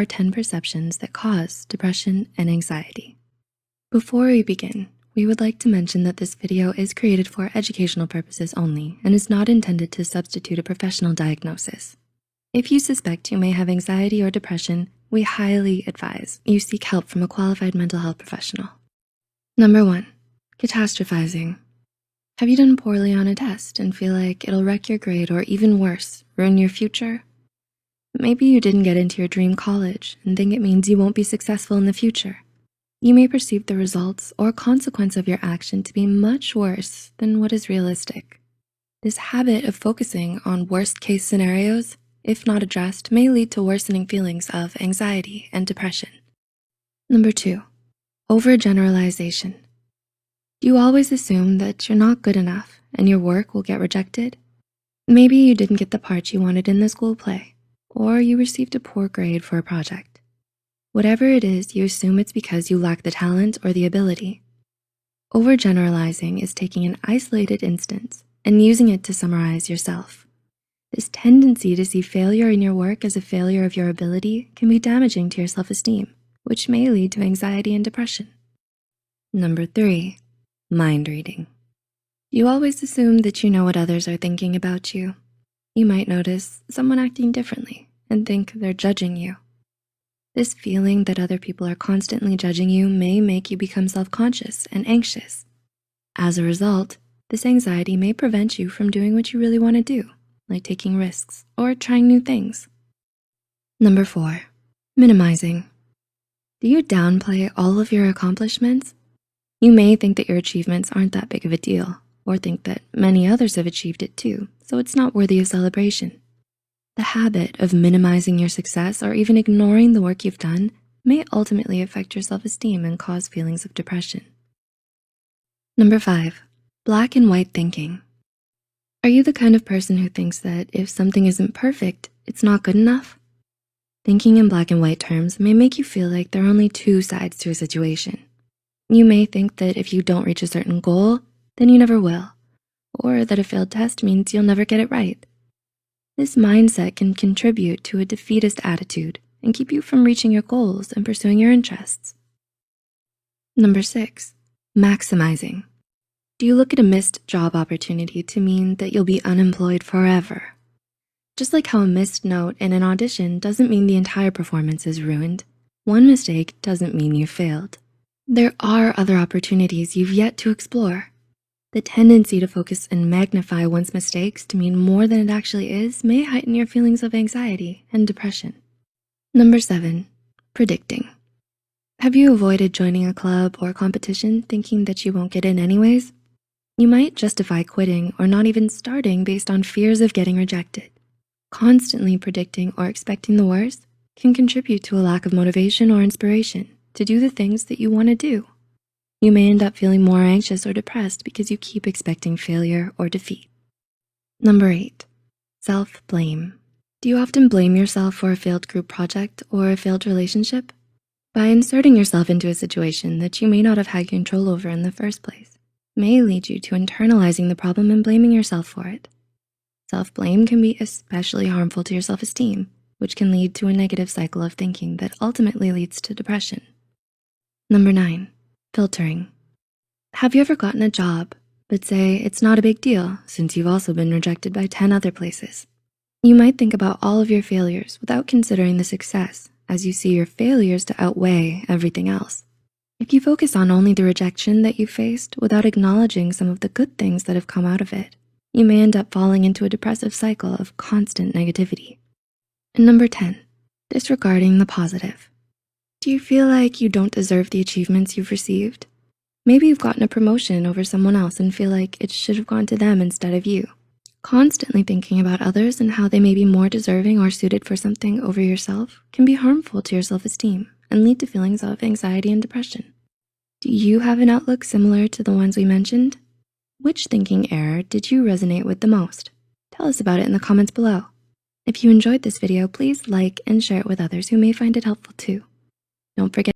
are 10 perceptions that cause depression and anxiety. Before we begin, we would like to mention that this video is created for educational purposes only and is not intended to substitute a professional diagnosis. If you suspect you may have anxiety or depression, we highly advise you seek help from a qualified mental health professional. Number 1, catastrophizing. Have you done poorly on a test and feel like it'll wreck your grade or even worse, ruin your future? Maybe you didn't get into your dream college and think it means you won't be successful in the future. You may perceive the results or consequence of your action to be much worse than what is realistic. This habit of focusing on worst-case scenarios, if not addressed, may lead to worsening feelings of anxiety and depression. Number 2, overgeneralization. Do you always assume that you're not good enough and your work will get rejected? Maybe you didn't get the part you wanted in the school play, or you received a poor grade for a project. Whatever it is, you assume it's because you lack the talent or the ability. Overgeneralizing is taking an isolated instance and using it to summarize yourself. This tendency to see failure in your work as a failure of your ability can be damaging to your self-esteem, which may lead to anxiety and depression. Number 3, mind reading. You always assume that you know what others are thinking about you. You might notice someone acting differently and think they're judging you. This feeling that other people are constantly judging you may make you become self-conscious and anxious. As a result, this anxiety may prevent you from doing what you really want to do, like taking risks or trying new things. Number 4, minimizing. Do you downplay all of your accomplishments? You may think that your achievements aren't that big of a deal, or think that many others have achieved it too, so it's not worthy of celebration. The habit of minimizing your success or even ignoring the work you've done may ultimately affect your self-esteem and cause feelings of depression. Number 5, black and white thinking. Are you the kind of person who thinks that if something isn't perfect, it's not good enough? Thinking in black and white terms may make you feel like there are only two sides to a situation. You may think that if you don't reach a certain goal, then you never will, or that a failed test means you'll never get it right. This mindset can contribute to a defeatist attitude and keep you from reaching your goals and pursuing your interests. Number 6, maximizing. Do you look at a missed job opportunity to mean that you'll be unemployed forever? Just like how a missed note in an audition doesn't mean the entire performance is ruined, one mistake doesn't mean you failed. There are other opportunities you've yet to explore. The tendency to focus and magnify one's mistakes to mean more than it actually is may heighten your feelings of anxiety and depression. Number 7, predicting. Have you avoided joining a club or competition thinking that you won't get in anyways? You might justify quitting or not even starting based on fears of getting rejected. Constantly predicting or expecting the worst can contribute to a lack of motivation or inspiration to do the things that you want to do. You may end up feeling more anxious or depressed because you keep expecting failure or defeat. Number 8, self-blame. Do you often blame yourself for a failed group project or a failed relationship? By inserting yourself into a situation that you may not have had control over in the first place, may lead you to internalizing the problem and blaming yourself for it. Self-blame can be especially harmful to your self-esteem, which can lead to a negative cycle of thinking that ultimately leads to depression. Number 9, filtering. Have you ever gotten a job, but say it's not a big deal since you've also been rejected by 10 other places? You might think about all of your failures without considering the success, as you see your failures to outweigh everything else. If you focus on only the rejection that you faced without acknowledging some of the good things that have come out of it, you may end up falling into a depressive cycle of constant negativity. And number 10, disregarding the positive. Do you feel like you don't deserve the achievements you've received? Maybe you've gotten a promotion over someone else and feel like it should have gone to them instead of you. Constantly thinking about others and how they may be more deserving or suited for something over yourself can be harmful to your self-esteem and lead to feelings of anxiety and depression. Do you have an outlook similar to the ones we mentioned? Which thinking error did you resonate with the most? Tell us about it in the comments below. If you enjoyed this video, please like and share it with others who may find it helpful too. Don't forget